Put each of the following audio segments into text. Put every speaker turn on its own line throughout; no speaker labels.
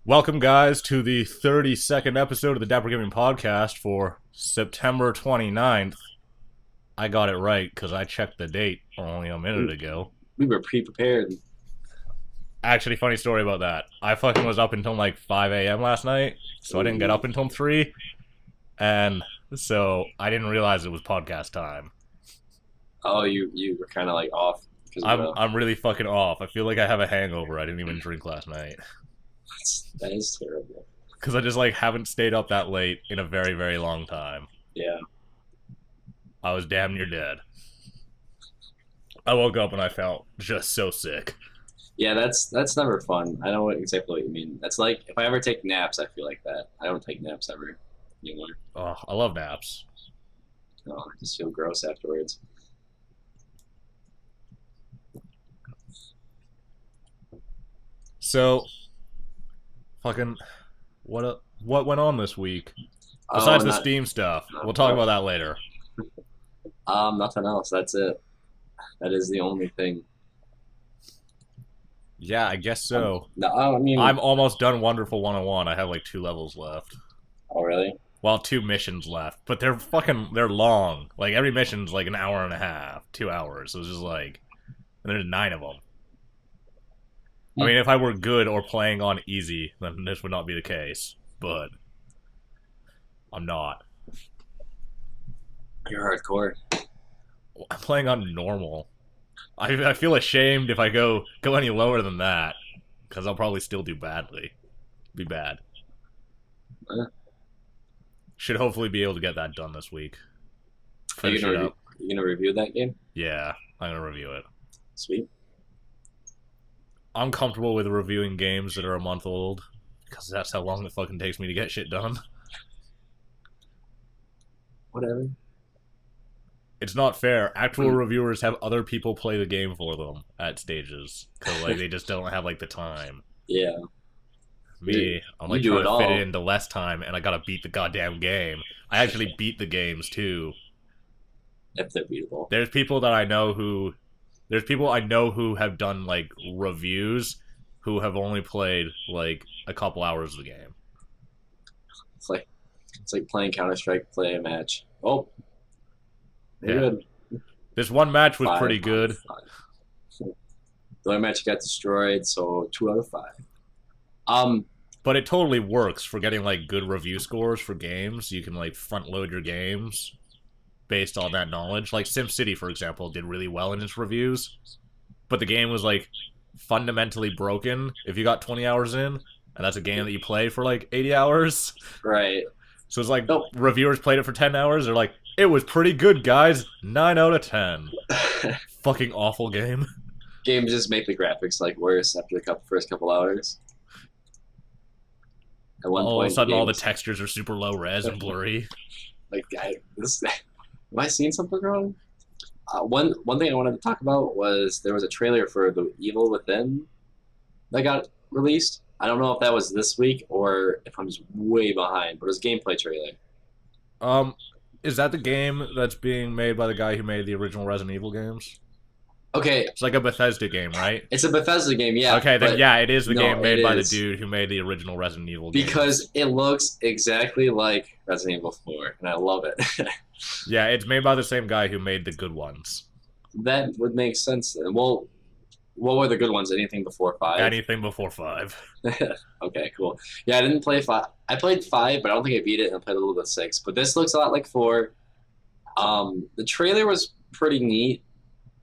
Welcome, guys, to the 32nd episode of the Dapper Gaming Podcast for September 29th. I got it right because I checked the date only a minute ago.
We were pre-prepared.
Actually, funny story about that. I fucking was up until like 5 a.m. last night, so I didn't get up until 3, and so I didn't realize it was podcast time.
Oh, you were kind of like off because
I'm really fucking off. I feel like I have a hangover. I didn't even drink last night.
that is terrible.
Because I just like haven't stayed up that late in a very, very long time.
Yeah.
I was damn near dead. I woke up and I felt just so sick.
Yeah, that's never fun. I know exactly what you mean. That's like if I ever take naps, I feel like that. I don't take naps ever anymore.
Oh, I love naps.
No, I just feel gross afterwards.
So, fucking, what went on this week? Besides the Steam stuff. We'll talk about that later.
Nothing else. That's it. That is the only thing.
Yeah, I guess so.
No, I mean,
I'm almost done Wonderful 101. I have like 2 levels left.
oh really?
Well, 2 missions left, but they're long. Like every mission's like an hour and a half, 2 hours. So it's just like, and there's 9 of them. I mean, if I were good or playing on easy, then this would not be the case. But I'm not.
You're hardcore.
I'm playing on normal. I feel ashamed if I go any lower than that, because I'll probably still do badly. Be bad. Should hopefully be able to get that done this week.
Are you gonna review that game?
Yeah, I'm gonna review it.
Sweet.
I'm comfortable with reviewing games that are a month old, because that's how long it fucking takes me to get shit done.
Whatever.
It's not fair. Actual reviewers have other people play the game for them at stages, because like they just don't have like the time.
Yeah.
Me, I'm like trying to fit it into less time, and I gotta beat the goddamn game. I actually beat the games too.
If they're beatable.
There's people I know who have done like reviews who have only played like a couple hours of the game.
It's like playing Counter-Strike, play a match. Oh,
yeah.
Good.
This one match was pretty good.
The other match got destroyed, so 2 out of 5.
But it totally works for getting like good review scores for games. You can like front load your games based on that knowledge. Like SimCity, for example, did really well in its reviews, but the game was like fundamentally broken if you got 20 hours in, and that's a game that you play for like 80 hours.
Right.
So it's like reviewers played it for 10 hours. They're like, it was pretty good, guys. 9 out of 10. Fucking awful game.
Games just make the graphics like worse after the first couple hours. At one
all
point,
of a sudden, all the textures are super low res and blurry.
Like, am I seeing something wrong? One thing I wanted to talk about was there was a trailer for The Evil Within that got released. I don't know if that was this week or if I'm just way behind, but it was a gameplay trailer.
Is that the game that's being made by the guy who made the original Resident Evil games?
Okay.
It's like a Bethesda game, right?
It's a Bethesda game, yeah.
Okay, then yeah, it is the game made by the dude who made the original Resident Evil games.
Because it looks exactly like Resident Evil 4, and I love it.
Yeah, it's made by the same guy who made the good ones.
That would make sense. Well, what were the good ones? Anything before 5?
Anything before 5.
Okay, cool. Yeah, I didn't play 5. I played 5, but I don't think I beat it, and I played a little bit of 6. But this looks a lot like 4. The trailer was pretty neat.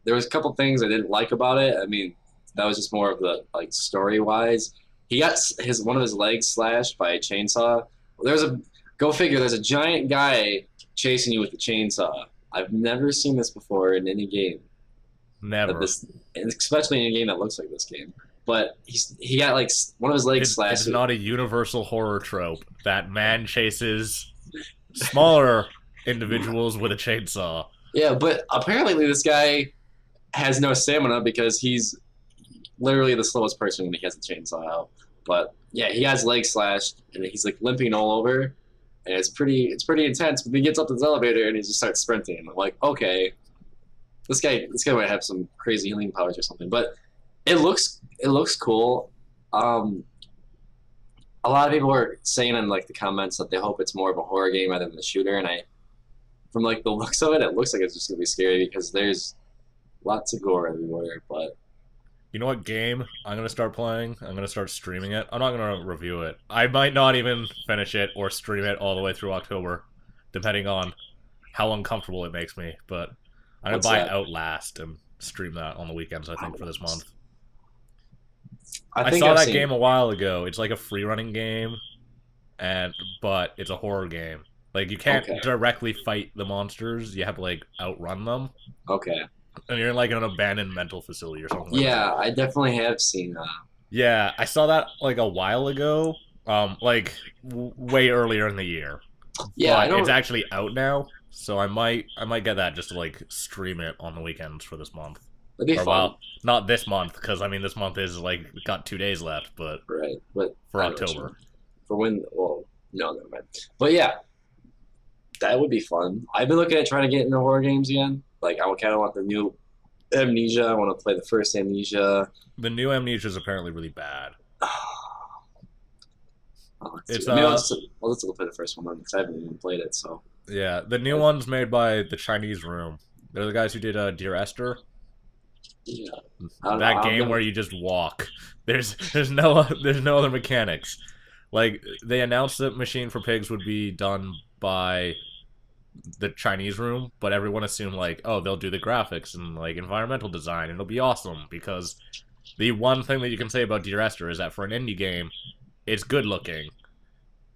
There was a couple things I didn't like about it. I mean, that was just more of the like story-wise. He got one of his legs slashed by a chainsaw. Go figure. There's a giant guy chasing you with a chainsaw. I've never seen this before in any game.
Never.
Especially in a game that looks like this game. But he got like one of his legs slashed.
It's not a universal horror trope that man chases smaller individuals with a chainsaw.
Yeah, but apparently this guy has no stamina because he's literally the slowest person when he has a chainsaw out. But yeah, he has legs slashed and he's like limping all over, and it's pretty intense. But he gets up to the elevator and he just starts sprinting. I'm like, okay, this guy might have some crazy healing powers or something. But it looks cool. a lot of people were saying in like the comments that they hope it's more of a horror game rather than a shooter, and from like the looks of it, it looks like it's just gonna be scary because there's lots of gore everywhere. But
You know what game I'm gonna start playing? I'm gonna start streaming it. I'm not gonna review it. I might not even finish it or stream it all the way through October, depending on how uncomfortable it makes me. But I'm gonna
what's
buy
that?
Outlast and stream that on the weekends. I think for this month.
I
I
think
saw
I've
that
seen.
game a while ago. It's like a free running game, and but it's a horror game. Like you can't
Okay,
directly fight the monsters. You have to like outrun them,
okay,
and you're in like an abandoned mental facility or something like that.
yeah, I definitely have seen.
Yeah, I saw that like a while ago, like way earlier in the year,
Yeah, I
but it's
don't.
actually out now, so I might get that just to like stream it on the weekends for this month.
That'd be
Or
fun,
well, not this month because I mean this month is like got 2 days left, but
right? But
for
I know what you
October.
mean. For when. Well, no, never mind. But yeah, that would be fun. I've been looking at trying to get into horror games again. Like I kind of want the new Amnesia. I want to play the first Amnesia.
The new Amnesia is apparently really bad.
Oh, let's see.
It's
Maybe let's go play the first one because I haven't even played it. So
yeah, the new one's made by the Chinese Room. They're the guys who did Dear Esther.
yeah,
That
I'll
game
never.
where you just walk. There's no other mechanics. Like they announced that Machine for Pigs would be done by the Chinese Room, but everyone assumed like, oh, they'll do the graphics and like environmental design. It'll be awesome because the one thing that you can say about Dear Esther is that for an indie game, it's good looking,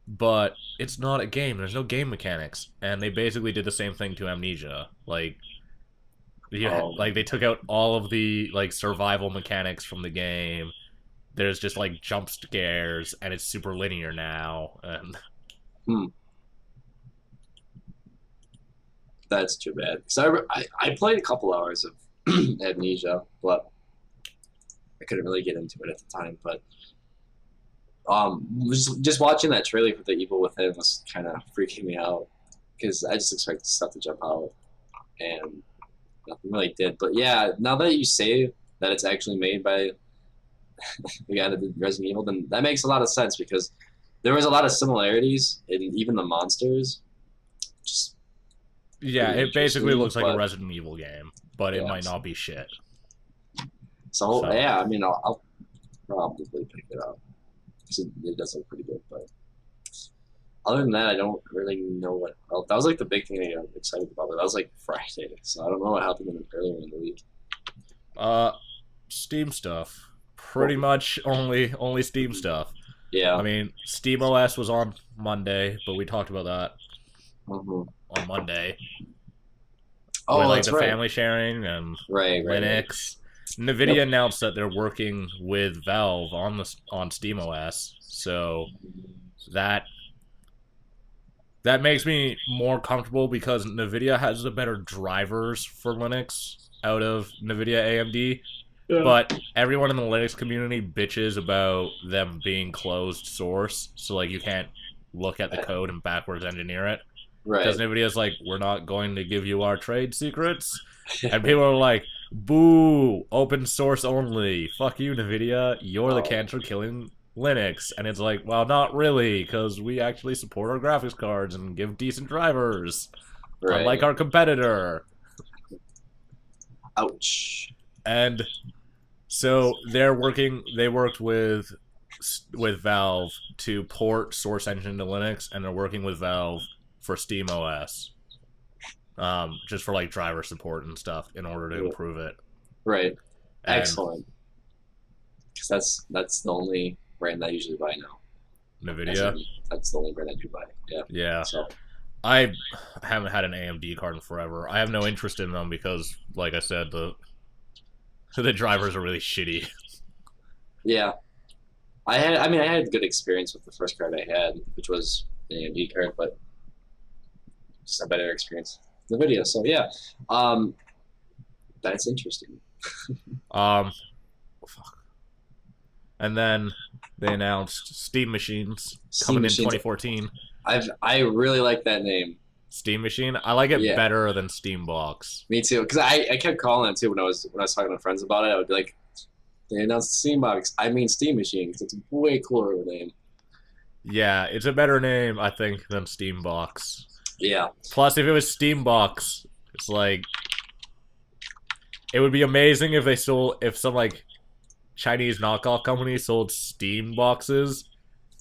but it's not a game. There's no game mechanics, and they basically did the same thing to Amnesia.
Oh,
Like they took out all of the like survival mechanics from the game. There's just like jump scares, and it's super linear now. And
hmm, that's too bad. So I played a couple hours of Amnesia, but I couldn't really get into it at the time. But just watching that trailer for The Evil Within was kind of freaking me out because I just expected stuff to jump out and nothing really did. But yeah, now that you say that it's actually made by the guy that did Resident Evil, then that makes a lot of sense because there was a lot of similarities in even the monsters. Just
yeah,
pretty
it basically
interesting,
looks like a
but
Resident Evil game, but it
yeah.
might not be shit.
So
So
yeah, I mean, I'll probably pick it up because it does look pretty good. But other than that, I don't really know what else. That was like the big thing I got excited about. But that was like Friday, so I don't know what happened earlier in the week.
uh Steam stuff. Pretty
Well,
much only Steam stuff. I
yeah.
mean, Steam OS was on Monday, but we talked about that
Hmm.
on Monday with
Oh,
like
that's
the
right.
family sharing and
Right.
Linux.
Yep.
Nvidia announced that they're working with Valve on Steam OS, so that that makes me more comfortable because Nvidia has the better drivers for Linux out of Nvidia AMD.
Yeah.
But everyone in the Linux community bitches about them being closed source, so like you can't look at the code and backwards engineer it. Because
Right.
Nvidia's like, we're not going to give you our trade secrets, and people are like, boo, open source only. Fuck you, Nvidia. You're the
Oh,
cancer killing Linux. And it's like, well, not really, because we actually support our graphics cards and give decent drivers, unlike
right.
our competitor.
Ouch.
And so they worked with Valve to port Source Engine to Linux, and they're working with Valve for Steam OS, just for like driver support and stuff in order to improve it.
Right.
And
Excellent. Because that's the only brand I usually buy now. As
Nvidia,
in, that's the only brand I do buy. Yeah.
yeah,
So
I haven't had an AMD card in forever. I have no interest in them because, like I said, the drivers are really shitty.
yeah, I had a good experience with the first card I had, which was an AMD card, but just a better experience with the video. So yeah, um, that's interesting.
Um, and then they announced Steam machines
Steam
coming in
machines.
2014.
I really like that name.
Steam Machine. I like it
Yeah,
better than Steambox.
me too. Because I kept calling it too when I was talking to friends about it. I would be like, they announced Steam Box. I mean Steam Machine because it's a way cooler of a name.
Yeah, it's a better name, I think, than Steambox.
Yeah,
Plus, if it was Steambox, it's like it would be amazing if they sold if some like Chinese knockoff company sold Steam boxes,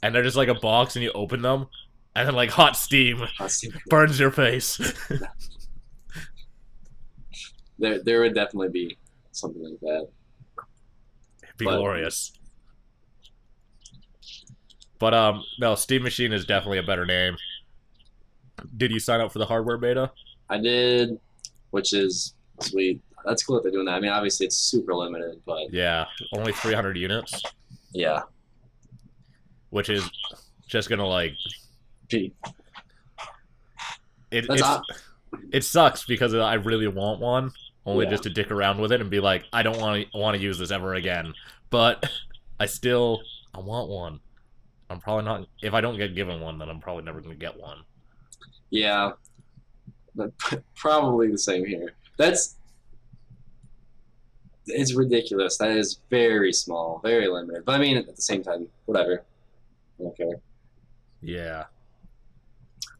and they're just like a box, and you open them, and then like hot steam
let's see.
burns your face.
There would definitely be something like that.
It'd be
But
glorious. But no, Steam Machine is definitely a better name. Did you sign up for the hardware beta?
I did, which is sweet. That's cool that they're doing that. I mean, obviously it's super limited, but
Yeah, only 300 units,
yeah.
which is just gonna like
Gee,
it.
that's
It sucks because I really want one, only
yeah.
just to dick around with it and be like, I don't want to use this ever again. But I want one. I'm probably not. If I don't get given one, then I'm probably never gonna get one.
Yeah, but probably the same here. That's it's ridiculous. That is very small, very limited. But I mean, at the same time, whatever. I don't care.
Yeah,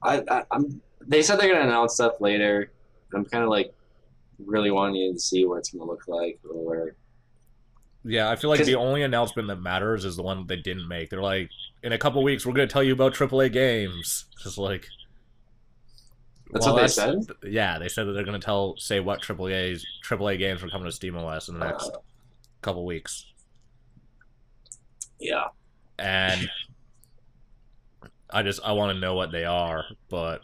I'm. They said they're gonna announce stuff later. I'm kind of like really wanting to see what it's gonna look like, or
yeah. I feel like
because
the only announcement that matters is the one they didn't make. They're like, in a couple weeks, we're gonna tell you about AAA games. Just like,
that's
well,
what they said.
yeah. They said that they're gonna say what AAA games are coming to SteamOS in the next
Uh,
couple weeks,
yeah,
and I want to know what they are, but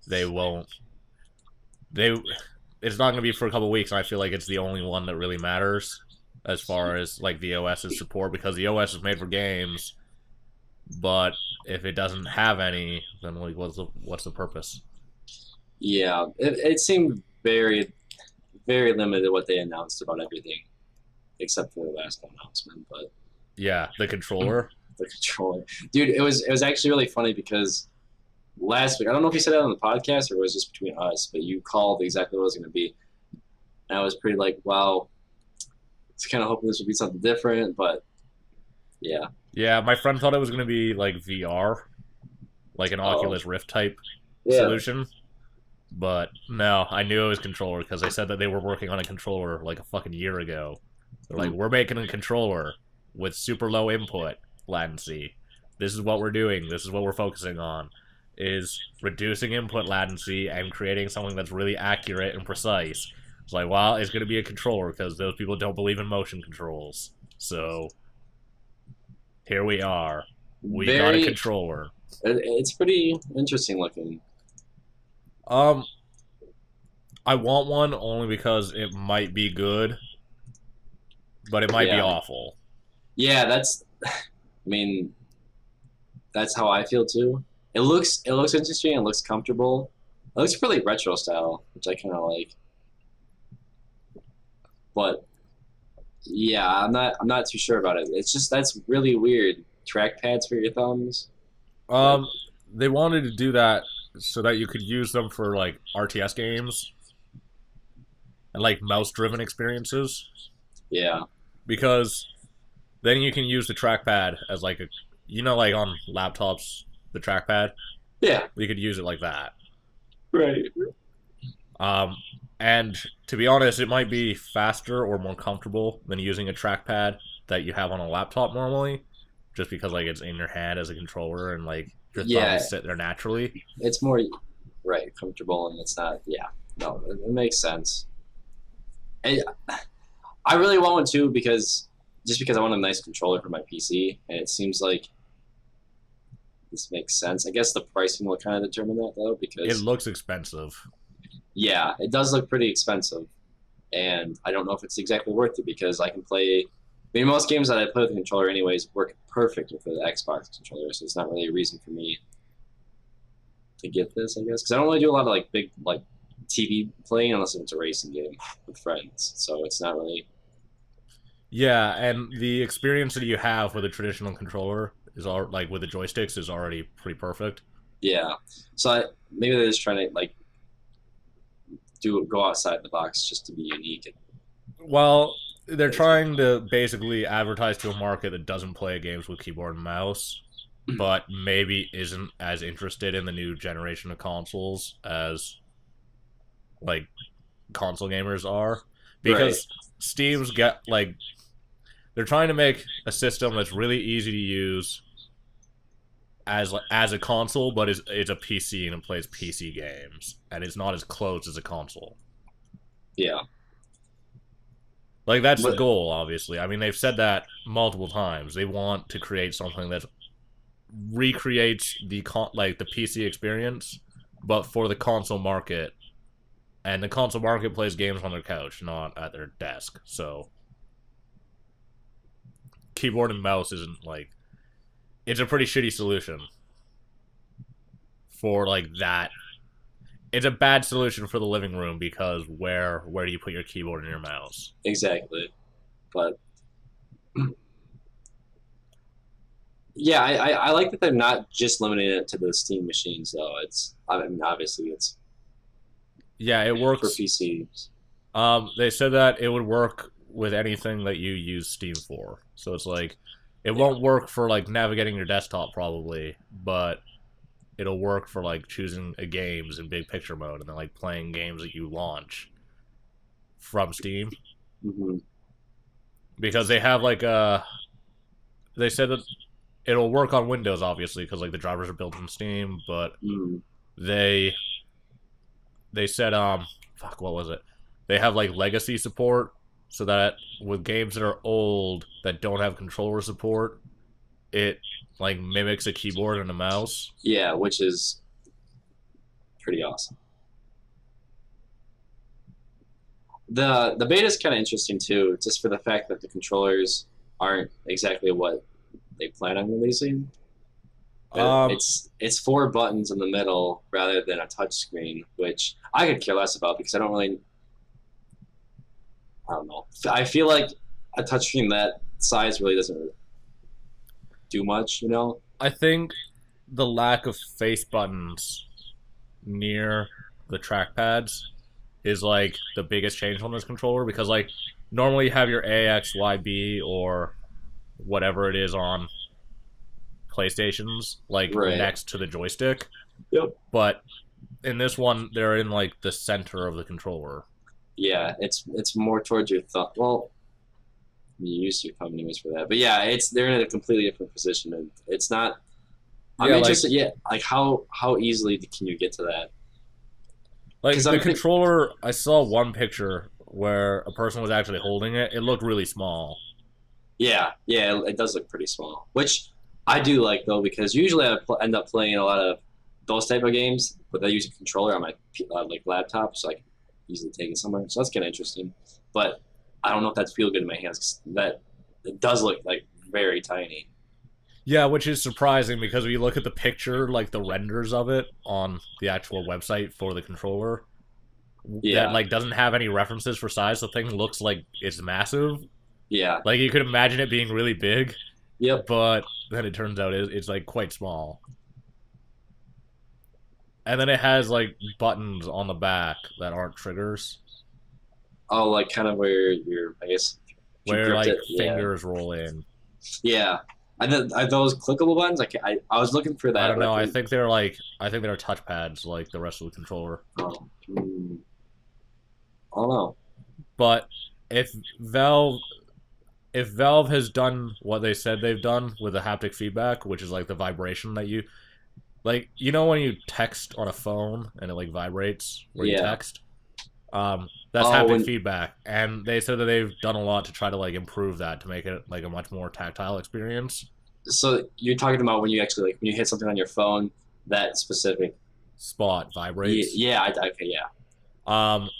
they won't. They it's not going to be for a couple weeks, and I feel like it's the only one that really matters as far as like the OS's support, because the OS is made for games, but if it doesn't have any, then like what's the purpose?
yeah. It seemed very limited what they announced about everything, except for the last announcement. But
Yeah, the controller.
the controller, dude, it was actually really funny because last week I don't know if you said that on the podcast or it was just between us, but you called exactly what it was going to be, and I was pretty like, wow, I was kind of hoping this would be something different, but yeah.
Yeah, my friend thought it was going to be like VR, like an
Oh,
Oculus Rift type
yeah.
solution. But no, I knew it was controller because they said that they were working on a controller like a fucking year ago. They're like,
Hmm.
we're making a controller with super low input latency. This is what we're doing. This is what we're focusing on. Is reducing input latency and creating something that's really accurate and precise. It's like, well, it's going to be a controller because those people don't believe in motion controls. So here we are. We got a
Very.
controller.
It's pretty interesting looking.
Um, I want one only because it might be good, but it might be
Yeah,
awful.
yeah. That's. I mean, that's how I feel too. It looks interesting. It looks comfortable. It looks really retro style, which I kind of like. But yeah, I'm not too sure about it. It's just that's really weird. Trackpads for your thumbs. Like
Um, they wanted to do that so that you could use them for like RTS games and like mouse-driven experiences,
yeah,
because then you can use the trackpad as like a, like on laptops, the trackpad,
yeah,
you could use it like that.
right.
Um, and to be honest, it might be faster or more comfortable than using a trackpad that you have on a laptop normally, just because like it's in your hand as a controller and like your
Yeah,
thumbs sit there naturally.
it's more right comfortable and it's not. Yeah, no, it makes sense. And I really want one too because I want a nice controller for my PC, and it seems like this makes sense. I guess the pricing will kind of determine that though,
It
because
looks expensive.
yeah, it does look pretty expensive, and I don't know if it's exactly worth it because I can play. I mean, most games that I play with the controller anyways work perfect with the Xbox controller, so it's not really a reason for me to get this, I guess, because I don't really do a lot of like big like TV playing unless it's a racing game with friends, so it's not really.
Yeah, and the experience that you have with a traditional controller is all like with the joysticks is already pretty perfect.
Yeah, so maybe they're just trying to like do go outside the box just to be unique.
Well, they're trying to basically advertise to a market that doesn't play games with keyboard and mouse, but maybe isn't as interested in the new generation of consoles as like console gamers are,
Right.
because Steam's got like they're trying to make a system that's really easy to use as a console, but it's a PC and it plays PC games, and it's not as closed as a console.
Yeah.
Like that's the
But
goal, obviously. I mean, they've said that multiple times. They want to create something that recreates the PC experience, but for the console market. And the console market plays games on their couch, not at their desk. So keyboard and mouse isn't like it's a pretty shitty solution for like that. It's a bad solution for the living room because where do you put your keyboard and your mouse?
exactly. But yeah, I like that they're not just limiting it to the Steam machines though. I mean obviously it's
Yeah, it
for
works.
PCs.
They said that it would work with anything that you use Steam for. So it's like it
Yeah.
won't work for like navigating your desktop probably, but it'll work for like choosing a games in big picture mode and then like playing games that you launch from Steam,
Hmm.
because they have like a they said that it'll work on Windows obviously because like the drivers are built in Steam, but
Mm.
they they said fuck, what was it? They have like legacy support so that with games that are old that don't have controller support, it like mimics a keyboard and a mouse.
Yeah, which is pretty awesome. The beta is kind of interesting too, just for the fact that the controllers aren't exactly what they plan on releasing.
Um
It's four buttons in the middle rather than a touch screen, which I could care less about because I don't know. I feel like a touchscreen that size really doesn't do much, you know?
I think the lack of face buttons near the trackpads is like the biggest change on this controller, because like normally you have your AXYB or whatever it is on PlayStations like
Right.
next to the joystick,
Yep.
but in this one they're in like the center of the controller.
Yeah, it's more towards your thumb. Well, you use your thumb anyways for that, but yeah, it's they're in a completely different position, and it's not. I'm
Yeah, like
interested. Yeah, like how easily can you get to that? Because
the
I'm think.
controller, I saw one picture where a person was actually holding it. It looked really small.
Yeah, yeah, it does look pretty small, which I do like though because usually end up playing a lot of those type of games, but I use a controller on my like laptop, so I can easily take it somewhere. So that's kind of interesting, but I don't know if that's feel good in my hands. 'Cause that it does look like very tiny.
Yeah, which is surprising because if you look at the picture, like the renders of it on the actual website for the controller, that
Yeah,
like doesn't have any references for size. The thing looks like it's massive.
yeah,
Like you could imagine it being really big,
yep.
but then it turns out it's like quite small. And then it has like buttons on the back that aren't triggers,
Oh, like kind of where you're, I guess, if you
where
gripped
like
it. Yeah,
fingers roll in.
yeah. Are those clickable buttons? I was looking for
I
that,
don't
but I
know.
couldn't.
I think they're touchpads like the rest of the controller.
Oh, I don't know.
But if Valve if Valve has done what they said they've done with the haptic feedback, which is like the vibration that you like, you know when you text on a phone and it like vibrates where you
Yeah.
text, that's
Oh,
haptic
when
feedback, and they said that they've done a lot to try to like improve that to make it like a much more tactile experience.
so you're talking about when you actually like when you hit something on your phone, that specific.
Spot vibrates.
Yeah. Okay. Yeah.
Um,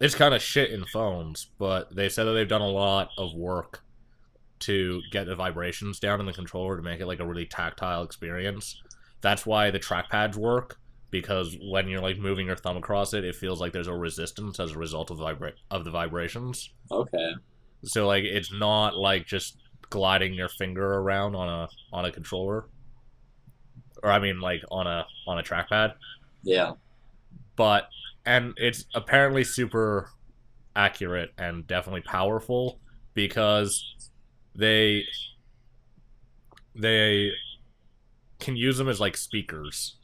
it's kind of shit in phones, but they said that they've done a lot of work to get the vibrations down in the controller to make it like a really tactile experience. That's why the trackpads work, because when you're like moving your thumb across it, it feels like there's a resistance as a result of the vibrations.
Okay.
So like it's not like just gliding your finger around on a controller, or I mean like on a trackpad,
Yeah.
but and it's apparently super accurate and definitely powerful because they they can use them as like speakers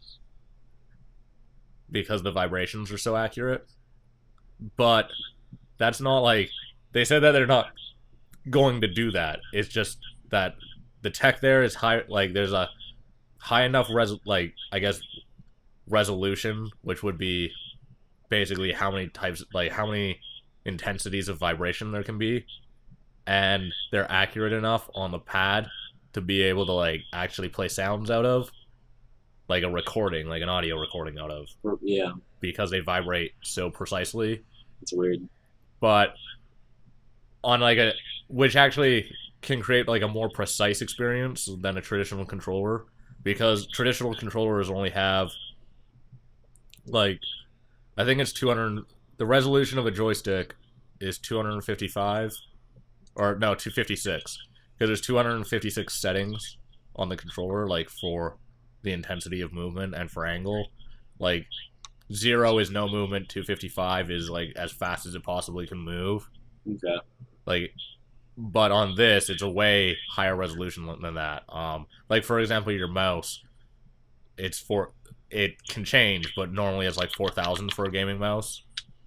because the vibrations are so accurate. But that's not like they said that they're not going to do that. It's just that the tech there is high. Like there's a high enough I guess resolution, which would be basically how many types, like how many intensities of vibration there can be, and they're accurate enough on the pad to be able to like actually play sounds out of, like a recording, like an audio recording out of,
Yeah,
because they vibrate so precisely.
it's weird.
But on like a, which actually can create like a more precise experience than a traditional controller, because traditional controllers only have like, I think it's 200. The resolution of a joystick is 255, or no, 256, because there's 256 settings on the controller, like for the intensity of movement and for angle. Like 0 is no movement, 255 is like as fast as it possibly can move.
Okay.
Like, but on this, it's a way higher resolution than that. Like for example, your mouse, it can change, but normally it's like 4,000 for a gaming mouse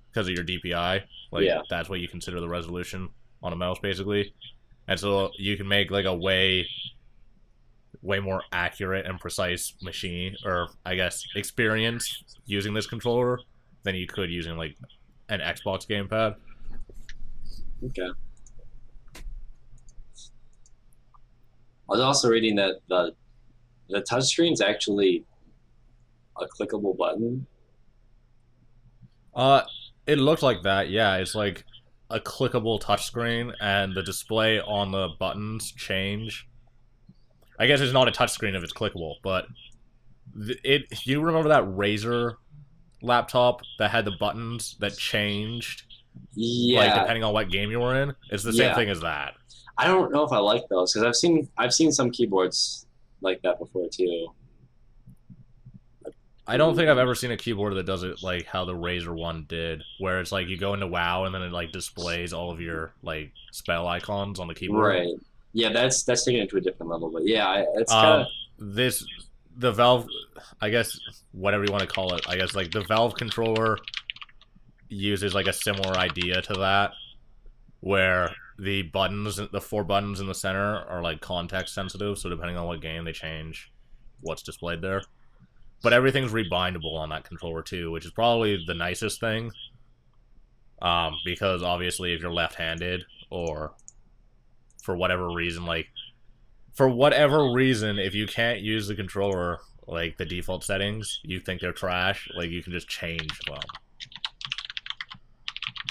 because of your DPI. Like
Yeah.
that's what you consider the resolution on a mouse, basically. And so you can make like a way more accurate and precise machine, or I guess experience, using this controller than you could using like an Xbox gamepad.
Okay. I was also reading that the touchscreen's actually a clickable button.
It looked like that. Yeah, it's like a clickable touchscreen, and the display on the buttons change. I guess it's not a touchscreen if it's clickable, but you remember that Razer laptop that had the buttons that changed,
Yeah.
like depending on what game you were in? It's the same
Yeah.
thing as that.
I don't know if I like those because I've seen some keyboards like that before too.
I don't think I've ever seen a keyboard that does it like how the Razer one did, where it's like you go into WoW and then it like displays all of your like spell icons on the keyboard.
Right. Yeah, that's taking it to a different level. But yeah, it's kind of
The Valve, I guess whatever you want to call it, I guess like the Valve controller uses like a similar idea to that, where the four buttons in the center are like context sensitive, so depending on what game they change what's displayed there. But everything's rebindable on that controller too, which is probably the nicest thing. Because obviously if you're left-handed, or for whatever reason, if you can't use the controller, like the default settings, you think they're trash, like you can just change them.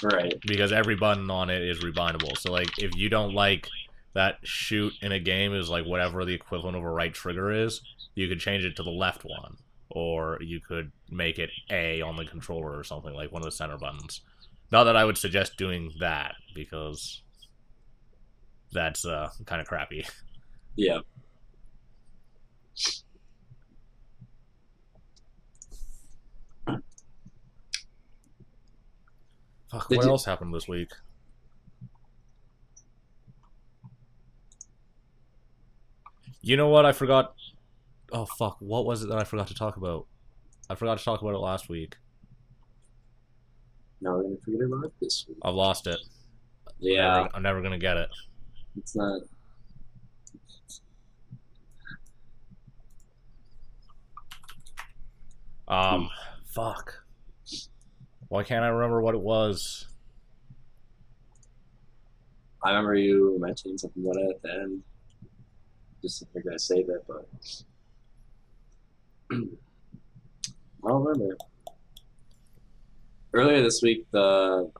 right.
Because every button on it is rebindable. So like if you don't like that shoot in a game is like whatever the equivalent of a right trigger is, you could change it to the left one. Or you could make it A on the controller or something, like one of the center buttons. Not that I would suggest doing that, because that's kind of crappy.
Yeah.
Fuck,
Did
what
you-
else happened this week? You know what I forgot? Oh fuck, what was it that I forgot to talk about? I forgot to talk about it last week.
No, we're gonna forget about it this week.
I've lost it.
Yeah,
I'm never gonna get it.
it's not.
Fuck. Why can't I remember what it was?
I remember you mentioning something about it at the end. Just if you're gonna save it, but I don't remember. Earlier this week, the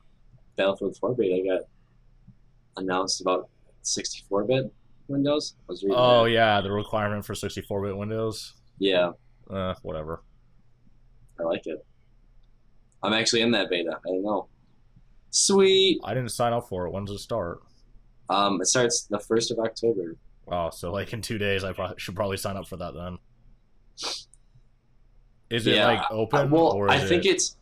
Battlefield 4 beta got announced about 64-bit Windows. I was reading
Oh
that.
yeah, the requirement for 64-bit Windows.
Yeah,
Whatever.
I like it. I'm actually in that beta. I don't know. Sweet.
I didn't sign up for it. When does it start?
It starts the 1st of October.
Oh, so like in 2 days, I should probably sign up for that then. Is it
Yeah,
like open,
well,
or
I
is
think
it
it's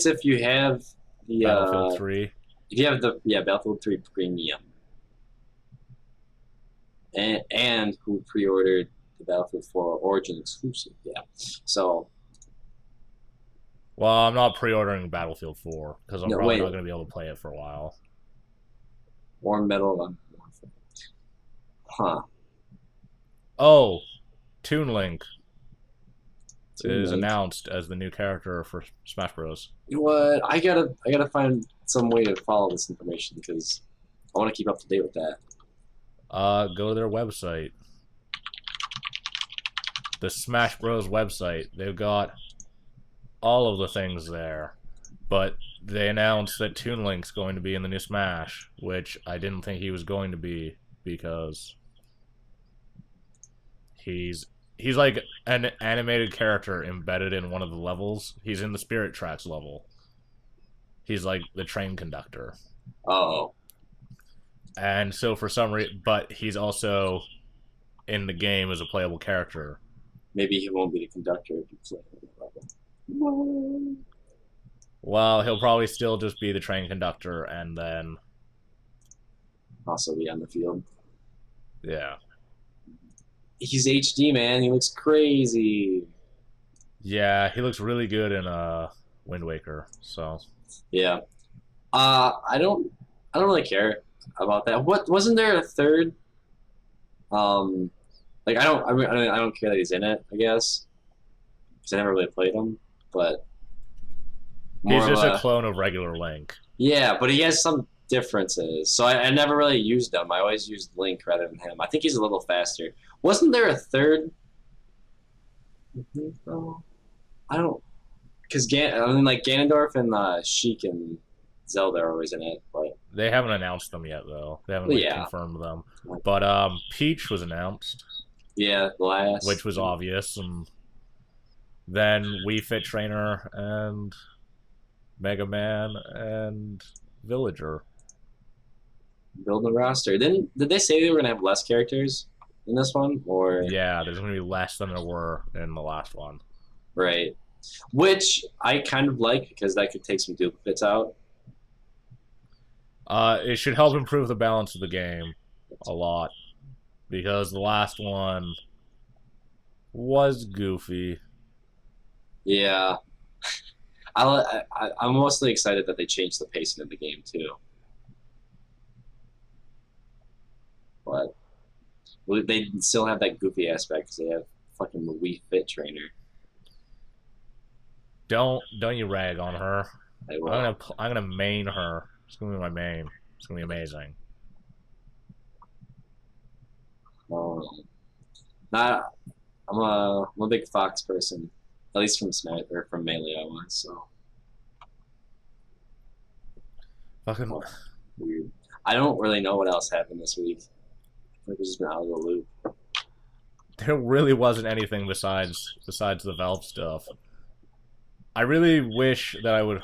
if you have the
Battlefield 3?
if you have the Battlefield 3 Premium. and who pre-ordered the Battlefield 4 Origin exclusive. Yeah. So
Well, I'm not pre-ordering Battlefield 4 because I'm
no,
probably
wait,
not going to be able to play it for a while.
Warm Metal on Warfare. Huh.
Oh, Toon Link
Toon
is
Link.
announced as the new character for Smash Bros.
You know what? I gotta find some way to follow this information because I want to keep up to date with that.
Go to their website, the Smash Bros. Website. They've got all of the things there, but they announced that Toon Link's going to be in the new Smash, which I didn't think he was going to be because he's he's like an animated character embedded in one of the levels. He's in the Spirit Tracks level. He's like the train conductor.
Oh,
And so for some reason, but he's also in the game as a playable character.
maybe he won't be the conductor if you play on that level.
Well, he'll probably still just be the train conductor, and then
Also be on the field.
yeah,
He's HD, man. He looks crazy.
yeah, he looks really good in Wind Waker. So
Yeah. I don't really care about that. What wasn't there a third? Like I don't care that he's in it. I guess because I never really played him, but more
he's
of
just a
a
clone of regular Link.
yeah. But he has some differences, so I never really used him. I always used Link rather than him. I think he's a little faster. Wasn't there a third? Oh, I don't because like Ganondorf and Sheik and Zelda are always in it, but
They haven't announced them yet, though. They haven't
well,
like
yeah,
confirmed them. But Peach was announced,
yeah, the
which
last.
was obvious, and then Wii Fit Trainer and Mega Man and Villager.
Building a roster. Did they say they were gonna have less characters in this one, or
Yeah, there's gonna be less than there were in the last one.
right? Which I kind of like because that could take some duplicates out.
It should help improve the balance of the game a lot because the last one was goofy.
Yeah, I'm mostly excited that they changed the pacing of the game too. But well, they still have that goofy aspect because they have fucking the Wii Fit trainer.
Don't you rag on her.
They will.
I'm gonna main her. It's gonna be my main. It's gonna be amazing.
Um, not. I'm a big Fox person, at least from Smash or from Melee. I was so
Fucking.
weird. I don't really know what else happened this week. I've just been out of the loop.
There really wasn't anything besides the Valve stuff. I really wish that I would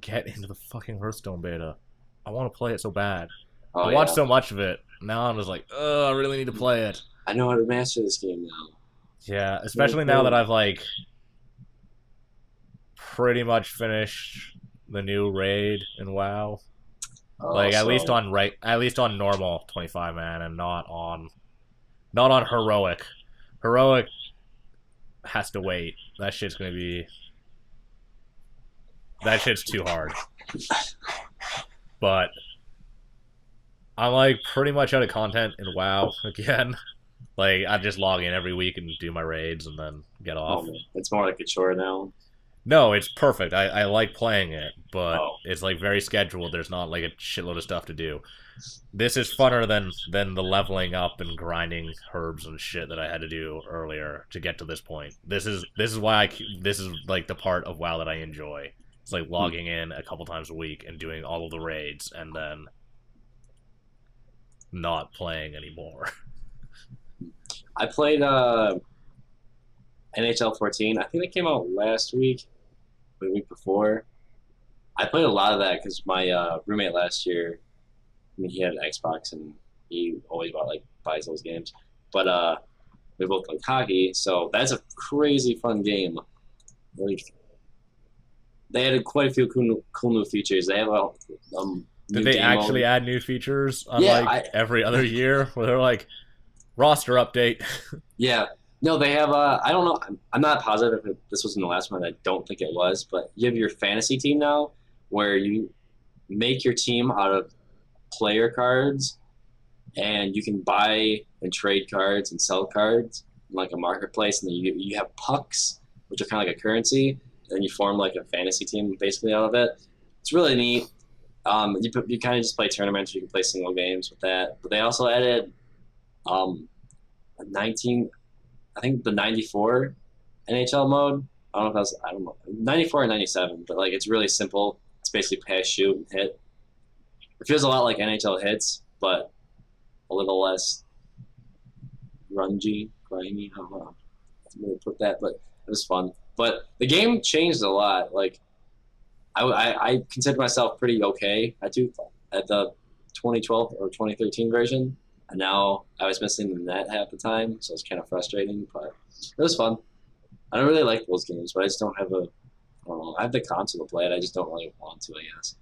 get into the fucking Hearthstone beta. I want to play it so bad.
Oh
I
yeah,
watched so much of it. Now I'm just like, oh, I really need to play it.
I know how to master this game now.
Yeah, especially now that I've like pretty much finished the new raid in WoW. Like at least on normal 25 man and not on heroic. Heroic has to wait. That shit's too hard. But I'm like pretty much out of content in WoW again. Like I just log in every week and do my raids and then get off.
Oh, it's more like a chore now.
No, it's perfect. I like playing it, but
Oh,
it's like very scheduled. There's not like a shitload of stuff to do. This is funner than the leveling up and grinding herbs and shit that I had to do earlier to get to this point. This is why this is like the part of WoW that I enjoy. It's like logging in a couple times a week and doing all of the raids and then not playing anymore.
I played NHL 14. I think it came out last week, or the week before. I played a lot of that because my roommate last year, I mean, he had an Xbox and he always buys those games. But we both like hockey, so that's a crazy fun game. Like they added quite a few cool new features. They have a
Did
new
they
game
actually
mode.
add new features
Yeah,
unlike every other year where they're like, Roster update.
Yeah. No, they have. I don't know. I'm not positive if this was in the last one. I don't think it was, but you have your fantasy team now, where you make your team out of player cards, and you can buy and trade cards and sell cards in like a marketplace, and then you have pucks, which are kind of like a currency, and then you form like a fantasy team basically out of it. It's really neat. You kind of just play tournaments. You can play single games with that, but they also added um, a 19. I think the 94 NHL mode. I don't know if that's I don't know 94 or 97, but like it's really simple. It's basically pass, shoot, and hit. It feels a lot like NHL hits, but a little less grungy, grimy. I don't know how to really put that, but it was fun. But the game changed a lot. Like I consider myself pretty okay at the 2012 or 2013 version, and now I was missing the net half the time, so it's kind of frustrating. But it was fun. I don't really like those games, but I just don't have a. I don't know. I have the console to play it. I just don't really want to. I guess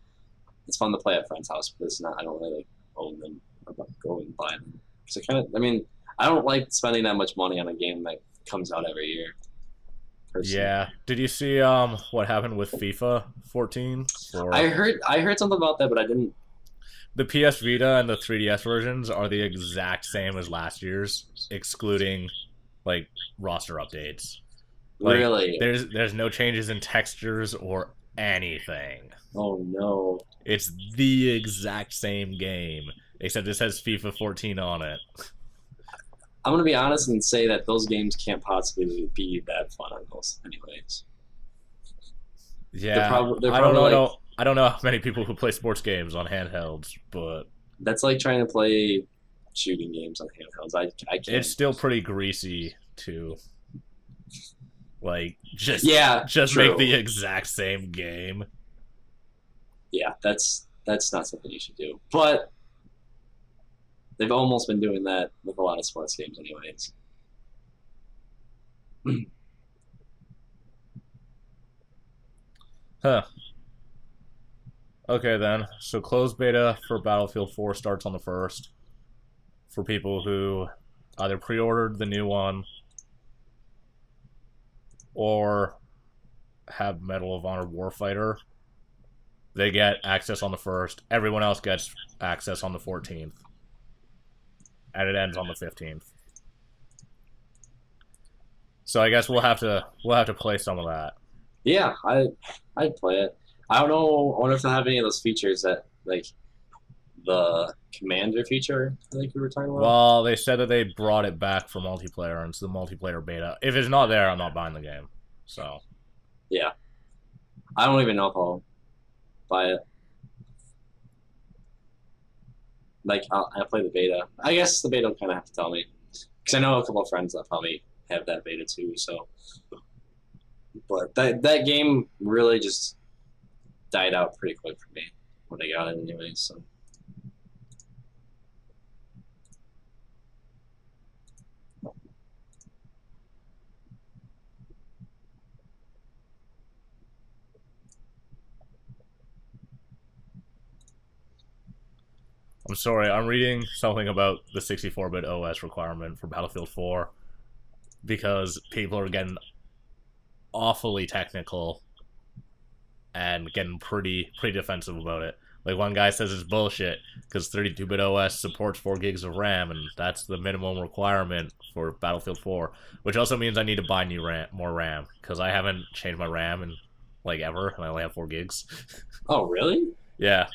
it's fun to play at a friend's house, but it's not. I don't really like own them or go and buy them. So kind of. I mean, I don't like spending that much money on a game that comes out every year. Personally,
Yeah. Did you see what happened with FIFA 14?
I
For
heard. I heard something about that, but I didn't.
the PS Vita and the 3DS versions are the exact same as last year's, excluding like roster updates. Like
Really?
there's no changes in textures or anything.
Oh no.
It's the exact same game, except it says FIFA 14 on it.
I'm gonna be honest and say that those games can't possibly be that fun on those, anyways.
Yeah,
They're
I don't
probably
know.
like
I don't know how many people who play sports games on handhelds, but
that's like trying to play shooting games on handhelds. I
it's
can't.
still pretty greasy to like
Yeah,
just make
true.
the exact same game.
Yeah, that's not something you should do. But they've almost been doing that with a lot of sports games, anyways.
Huh. Okay then. So closed beta for Battlefield 4 starts on the 1st for people who either pre-ordered the new one or have Medal of Honor Warfighter. They get access on the 1st. Everyone else gets access on the 14th. And it ends on the 15th. So I guess we'll have to play some of that.
Yeah, I'd play it. I don't know. I wonder if they'll have any of those features that like the commander feature. I think we were talking about.
Well, they said that they brought it back for multiplayer, and it's the multiplayer beta. If it's not there, I'm not buying the game. So
Yeah, I don't even know if I'll buy it. Like I'll play the beta. I guess the beta will kind of have to tell me because I know a couple of friends that probably have that beta too. So, but that game really just died out pretty quick for me when I got it, anyway. So
I'm sorry, I'm reading something about the 64-bit OS requirement for Battlefield 4 because people are getting awfully technical and getting pretty defensive about it. Like one guy says it's bullshit because 32-bit OS supports 4 gigs of RAM, and that's the minimum requirement for Battlefield 4. Which also means I need to buy more RAM because I haven't changed my RAM in like ever, and I only have 4 gigs.
oh really?
Yeah,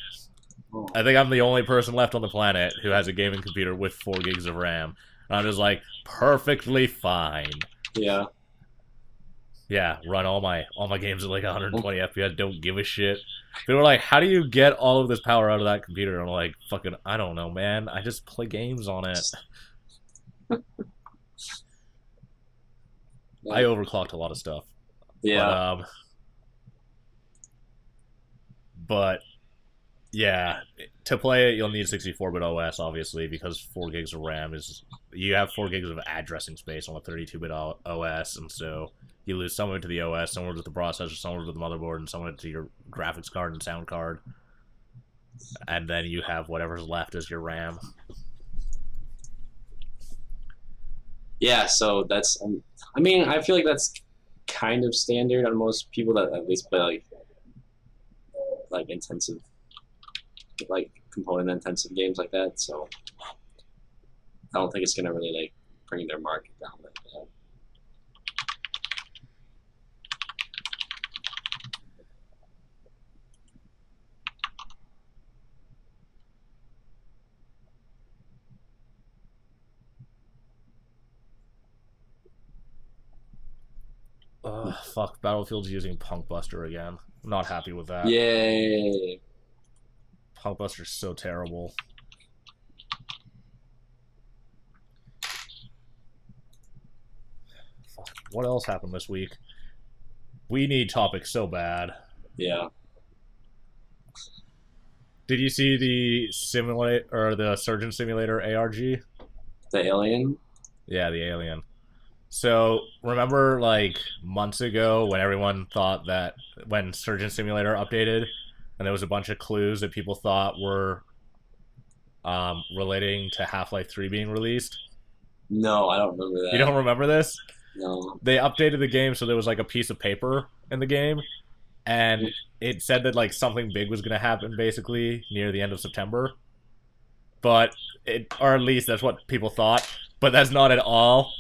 Oh,
I think I'm the only person left on the planet who has a gaming computer with 4 gigs of RAM. And I'm just like perfectly fine.
yeah.
Yeah, run all my games at like 120 FPS. Don't give a shit. They were like, "How do you get all of this power out of that computer?" And I'm like, "Fucking, I don't know, man. I just play games on it. I overclocked a lot of stuff, but
Yeah.
but yeah, to play it, you'll need 64-bit OS, obviously, because 4 gigs of RAM is you have 4 gigs of addressing space on a 32-bit OS, and so you lose some of it to the OS, some of it to the processor, some of it to the motherboard, and some of it to your graphics card and sound card, and then you have whatever's left as your RAM.
Yeah, so that's I mean, I feel like that's kind of standard on most people that at least play like intensive like component intensive games like that. So I don't think it's gonna really like bring their market down like that.
Fuck, Battlefield's using Punk Buster again. I'm not happy with that.
Yay!
Punk Buster's so terrible. Fuck, what else happened this week? We need topics so bad.
Yeah,
Did you see the simulate or the Surgeon Simulator ARG?
the alien.
Yeah, the Alien. So remember, like months ago, when everyone thought that when Surgeon Simulator updated, and there was a bunch of clues that people thought were relating to Half-Life 3 being released.
No, I don't remember
You
that.
don't remember this?
No.
They updated the game so there was like a piece of paper in the game, and it said that like something big was going to happen basically near the end of September. But it, or at least that's what people thought. But that's not at all.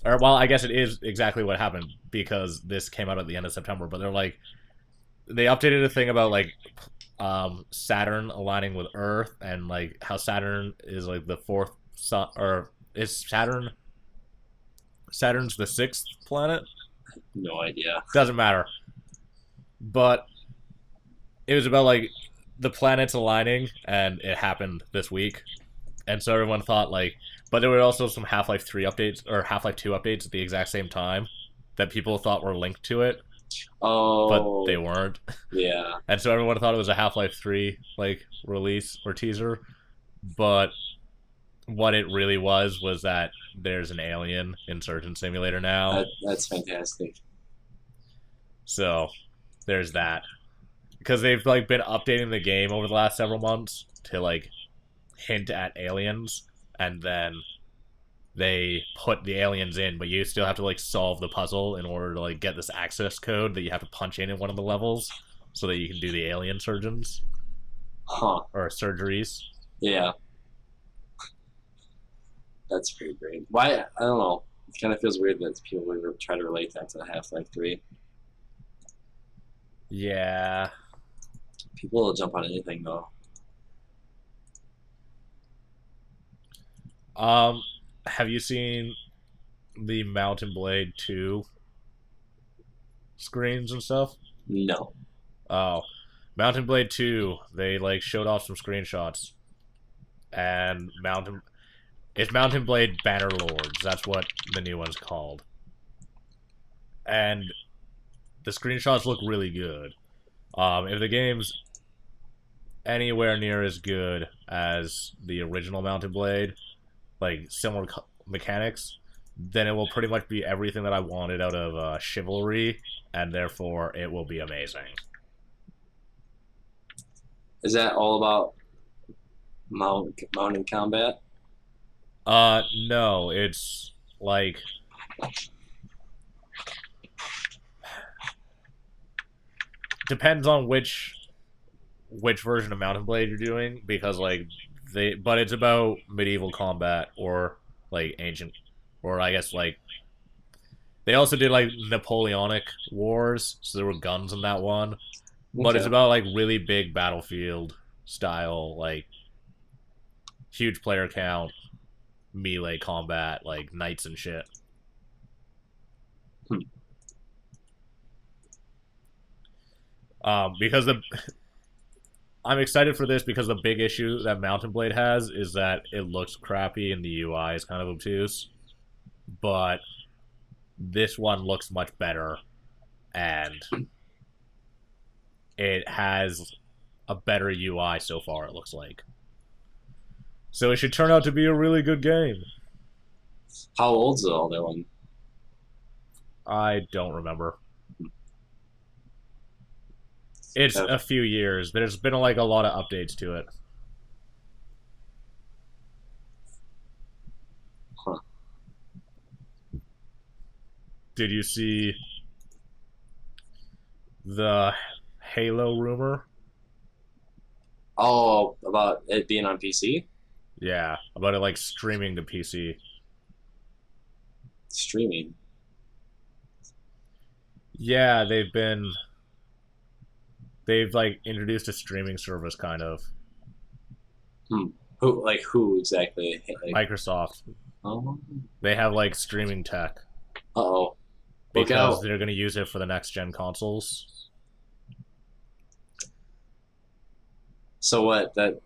Or well, I guess it is exactly what happened because this came out at the end of September. But they're like, they updated a thing about like Saturn aligning with Earth and like how Saturn is like the fourth sun, or is Saturn's the sixth planet?
No idea.
Doesn't matter. But it was about like the planets aligning, and it happened this week. And so everyone thought like, but there were also some Half-Life 3 updates or Half-Life 2 updates at the exact same time that people thought were linked to it, but they
Oh,
weren't.
yeah.
And so everyone thought it was a Half-Life 3 like release or teaser, but what it really was that there's an alien in Surgeon Simulator now.
That's fantastic.
So there's that. Because they've like been updating the game over the last several months to like hint at aliens, and then they put the aliens in, but you still have to like solve the puzzle in order to like get this access code that you have to punch in one of the levels so that you can do the alien surgeons
Huh.
or surgeries.
Yeah, that's pretty great. Why? I don't know. It kind of feels weird that people would try to relate that to Half-Life 3.
Yeah.
People will jump on anything, though.
Um, have you seen the Mountain Blade 2 screens and stuff?
No.
Oh, Mountain Blade 2, they like showed off some screenshots, and it's Mountain Blade Banner Lords. That's what the new one's called. And the screenshots look really good. If the game's anywhere near as good as the original Mountain Blade, like similar mechanics, then it will pretty much be everything that I wanted out of Chivalry, and therefore it will be amazing.
Is that all about mountain combat?
No, it's like depends on which version of Mountain Blade you're doing because like but it's about medieval combat or like ancient, or I guess like they also did like Napoleonic wars, so there were guns in that one, but it's
Okay.
about like really big battlefield style, like huge player count, melee combat, like knights and shit.
Hmm.
Because I'm excited for this because the big issue that Mountain Blade has is that it looks crappy and the UI is kind of obtuse. But this one looks much better, and it has a better UI so far, it looks like. So it should turn out to be a really good game.
How old's the older one?
I don't remember. It's
Uh,
a few years. There's been like a lot of updates to it.
huh.
Did you see the Halo rumor?
Oh, about it being on PC
Yeah, about it like streaming to PC.
streaming.
Yeah, they've like introduced a streaming service kind of.
Hmm. Who exactly? Like,
Microsoft.
oh,
They have like streaming tech
oh, look
because
out.
they're going to use it for the next gen consoles.
So what? That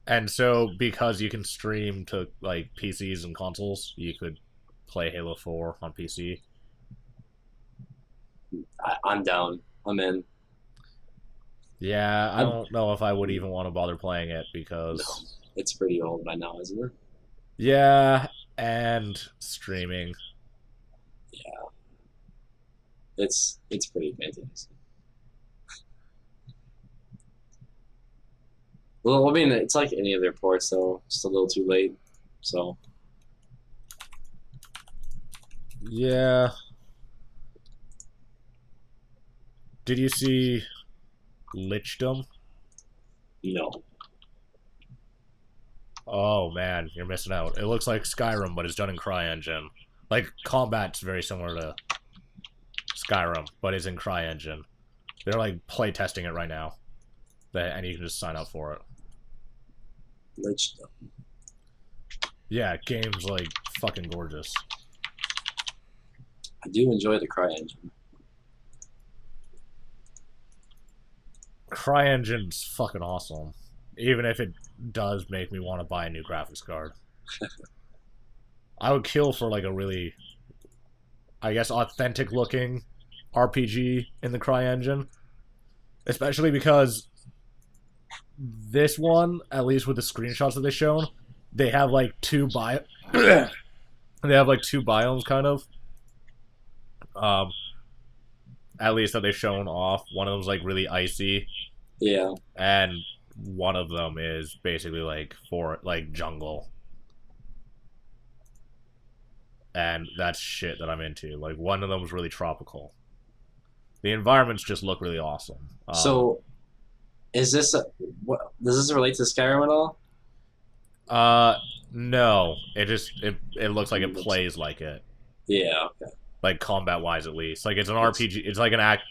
And so because you can stream to like PCs and consoles, you could play Halo 4 on PC.
I'm down. I'm in.
Yeah, I
I
don't know if I would even want to bother playing it
no,
because
it's pretty old by now, isn't it?
yeah, and streaming.
Yeah, it's pretty fantastic. Well, I mean, it's like any of their ports, though. Just a little too late. So
Yeah. Did you see Lichdom?
no.
Oh man, you're missing out. It looks like Skyrim, but it's done in CryEngine. Like combat's very similar to Skyrim, but it's in CryEngine. They're like play testing it right now, and you can just sign up for it.
Lich,
Yeah, game's like fucking gorgeous.
I do enjoy the Cry engine.
CryEngine's fucking awesome, even if it does make me want to buy a new graphics card. I would kill for like a really, I guess, authentic looking RPG in the CryEngine, especially because this one, at least with the screenshots that they shown, they have like they have like two biomes kind of. Um, at least that they've shown off. One of them's like really icy,
Yeah.
and one of them is basically like for like jungle, and that's shit that I'm into. Like one of them was really tropical. The environments just look really awesome.
So is this what does this relate to Skyrim at all?
Uh, no, it looks like it plays like it,
Yeah. Okay.
like combat wise at least. Like it's an RPG. It's like an act.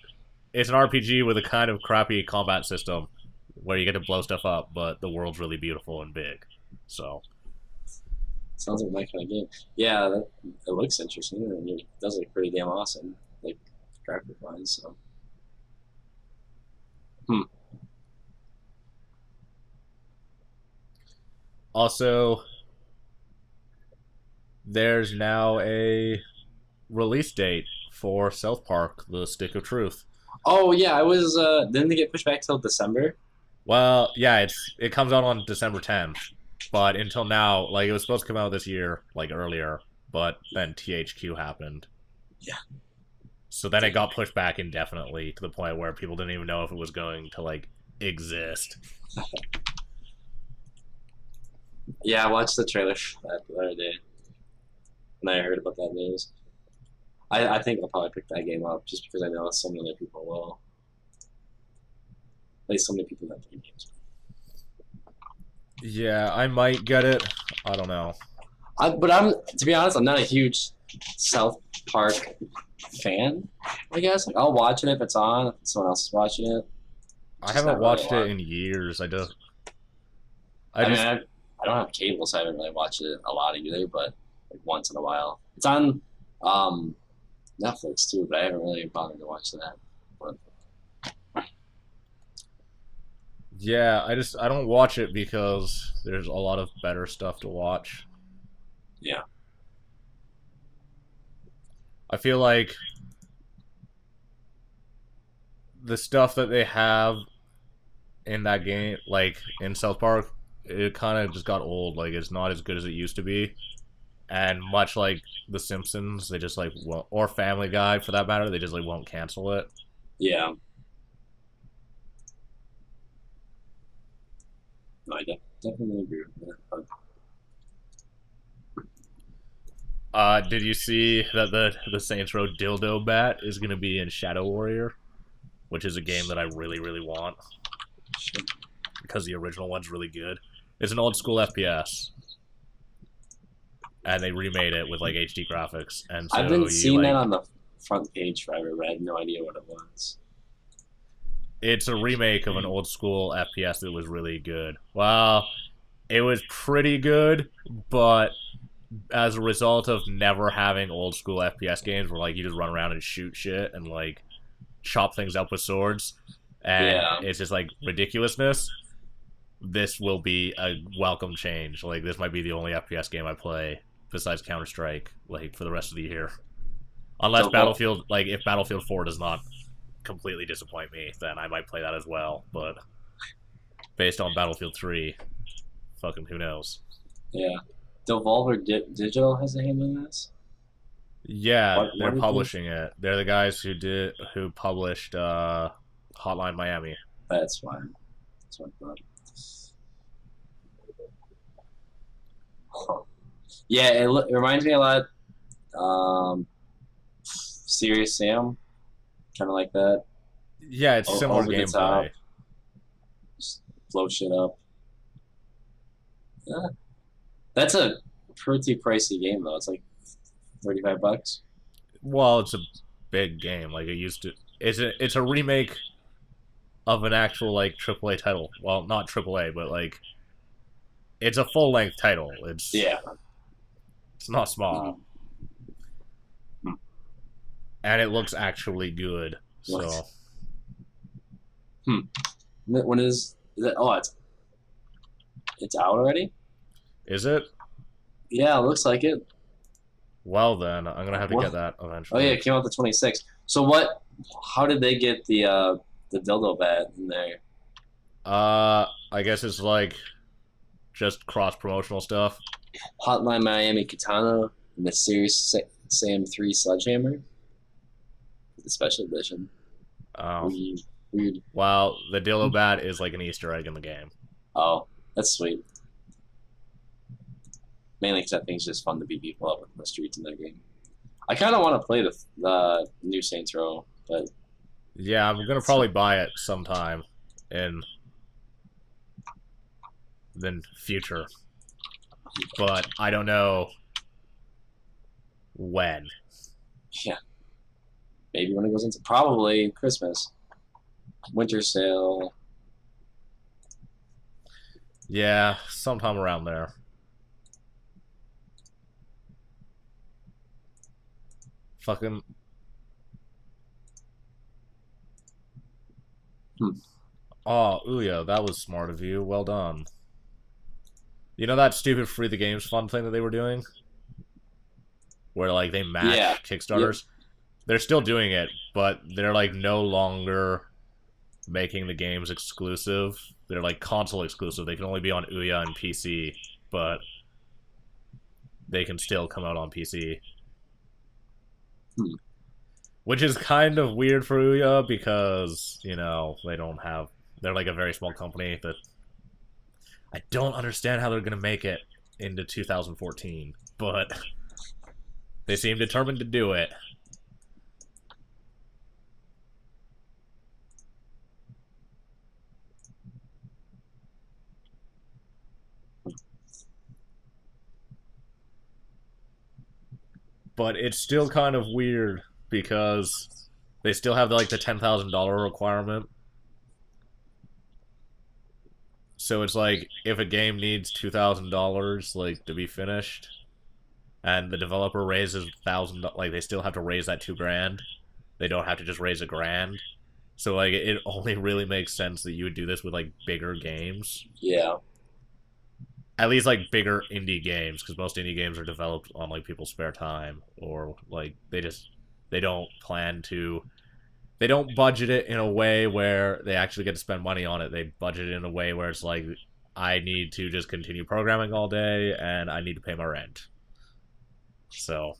It's an RPG with a kind of crappy combat system where you get to blow stuff up, but the world's really beautiful and big. So
Sounds like my kind of game. Yeah, it looks interesting and it does look pretty damn awesome, like graphic wise. So, hmm.
also, there's now a release date for South Park: The Stick of Truth.
Oh yeah, I was. Didn't it get pushed back till December?
Well, yeah, it comes out on December 10th, but until now, like it was supposed to come out this year, like earlier, but then THQ happened.
Yeah.
So then it got pushed back indefinitely to the point where people didn't even know if it was going to like exist.
Yeah, I watched the trailer for that the other day, and I heard about that news. I think I'll probably pick that game up just because I know so many other people will. At least so many people that play games.
Yeah, I might get it. I don't know.
But I'm to be honest, I'm not a huge South Park fan. I guess like I'll watch it if it's on. If someone else is watching it.
I
Just not
haven't
really
watched it in years. I
I mean,
just
I don't have cable, so I haven't really watched it a lot either. But like once in a while, it's on um, Netflix too. But I haven't really bothered to watch that. But
yeah, I don't watch it because there's a lot of better stuff to watch.
yeah,
I feel like the stuff that they have in that game, like in South Park, it kind of just got old. Like it's not as good as it used to be. And much like The Simpsons, they just like won't, or Family Guy for that matter, they just like won't cancel it.
yeah. No, I definitely agree with that. But
Did you see that the Saints Row dildo bat is gonna be in Shadow Warrior, which is a game that I really really want because the original one's really good. It's an old school FPS, and they remade it with like HD graphics, and
I've
so
been
you
seeing that
like
on the front page forever, but I had no idea what it was.
it's a remake of an old school FPS that was really good. Well, it was pretty good, but as a result of never having old school FPS games where like you just run around and shoot shit and like chop things up with swords, and
Yeah,
it's just like ridiculousness. This will be a welcome change. Like this might be the only FPS game I play besides Counter Strike, like for the rest of the year. Unless
so
Battlefield, like if Battlefield 4 does not completely disappoint me, then I might play that as well. But based on Battlefield 3, fucking who knows?
yeah, Devolver Digital has a hand in this.
Yeah, they're
What did they?
publishing it. They're the guys who published Hotline Miami.
That's fine. That's what I thought. Huh. Yeah, it reminds me a lot. Serious Sam, kind of like that.
Yeah, it's similar
Over the top,
gameplay.
just blow shit up. Yeah. That's a pretty pricey game though. It's like $35.
Well, it's a big game. Like it used to. It's a remake of an actual like AAA title. Well, not AAA, but like it's a full length title.
Yeah.
It's not small,
Mhm.
and it looks actually good. So
What? Hmm. When is it? Oh, it's out already.
is it?
Yeah, it looks like it.
Well, then I'm gonna have to get
What?
that
Oh yeah,
eventually.
it came out the 26th. So what? How did they get the dildo bat in there?
I guess it's like just cross promotional stuff.
Hotline Miami Katana and the Serious Sam 3 Sledgehammer, the special edition.
Oh,
Weird, weird.
well, the Dillo Bat is like an Easter egg in the game.
Oh, that's sweet. Mainly because that thing's just fun to beat people up with in the streets in that game. I kind of want to play the new Saints Row, but
Yeah, I'm gonna
it's,
probably buy it sometime in the future, but I don't know when.
yeah, maybe when it goes into probably Christmas, winter sale.
Yeah, sometime around there. Fucking.
Hmm.
Oh, Ouya, that was smart of you. Well done. You know that stupid free the games fund thing that they were doing? Where, like, they
Yeah,
match
yep.
Kickstarters? They're still doing it, but they're, like, no longer making the games exclusive. They're, like, console exclusive. They can only be on Ouya and PC, but they can still come out on PC.
Hmm.
Which is kind of weird for Ouya because, they don't have. They're like a very small company that I don't understand how they're going to make it into 2014, but they seem determined to do it. But it's still kind of weird because they still have like the $10,000 requirement. So it's like if a game needs $2,000 like to be finished, and the developer raises 1,000, like they still have to raise that 2 grand. They don't have to just raise $1,000. So like it only really makes sense that you would do this with like bigger games,
Yeah,
at least like bigger indie games, because most indie games are developed on like people's spare time, or like they don't plan to they don't budget it in a way where they actually get to spend money on it. They budget it in a way where it's like I need to just continue programming all day and I need to pay my rent. So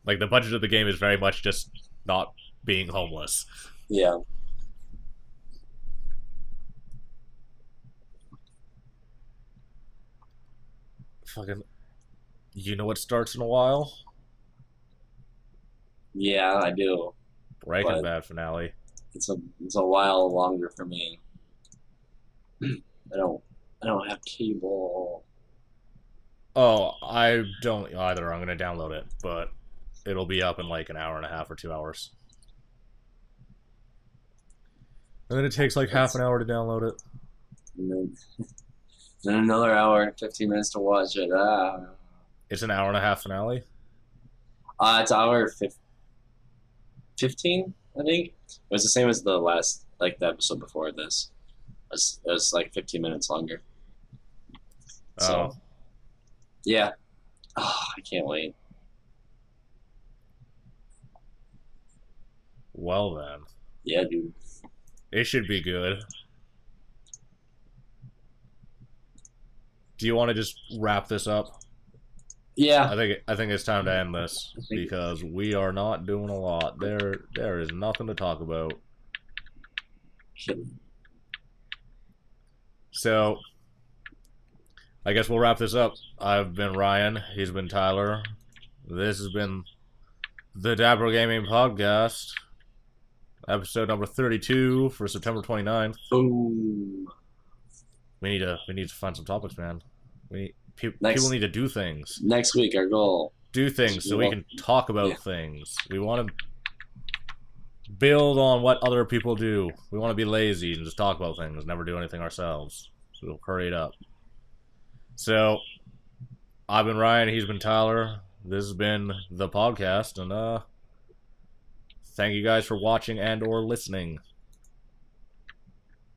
like the budget of the game is very much just not being homeless.
yeah.
Fucking You know what starts in a while?
Yeah, I do,
Breaking
but
Bad finale.
it's a while longer for me. I don't I don't have cable.
Oh, I don't either. I'm gonna download it, but it'll be up in like an hour and a half or 2 hours. And then it takes like half an
It's
hour to download it.
and then another hour and 15 minutes to watch it.
It's an hour and a half finale.
It's hour 15, I think. It was the same as the last, like the episode before this. It was like 15 minutes longer.
Oh,
So yeah, I can't wait.
well then.
Yeah, dude.
It should be good. Do you want to just wrap this up?
Yeah,
I think it's time to end this
I think
because we are not doing a lot. There is nothing to talk about. So I guess we'll wrap this up. I've been Ryan. He's been Tyler. This has been the Dapper Gaming Podcast, episode number 32 for September 29th.
boom.
We need to find some topics, man. People
Next
need to do things.
next week, our goal.
Do things so we can talk about
Yeah.
things. We want to build on what other people do. We want to be lazy and just talk about things, never do anything ourselves. So we'll hurry it up. So I've been Ryan, he's been Tyler. This has been the podcast, and thank you guys for watching and or listening.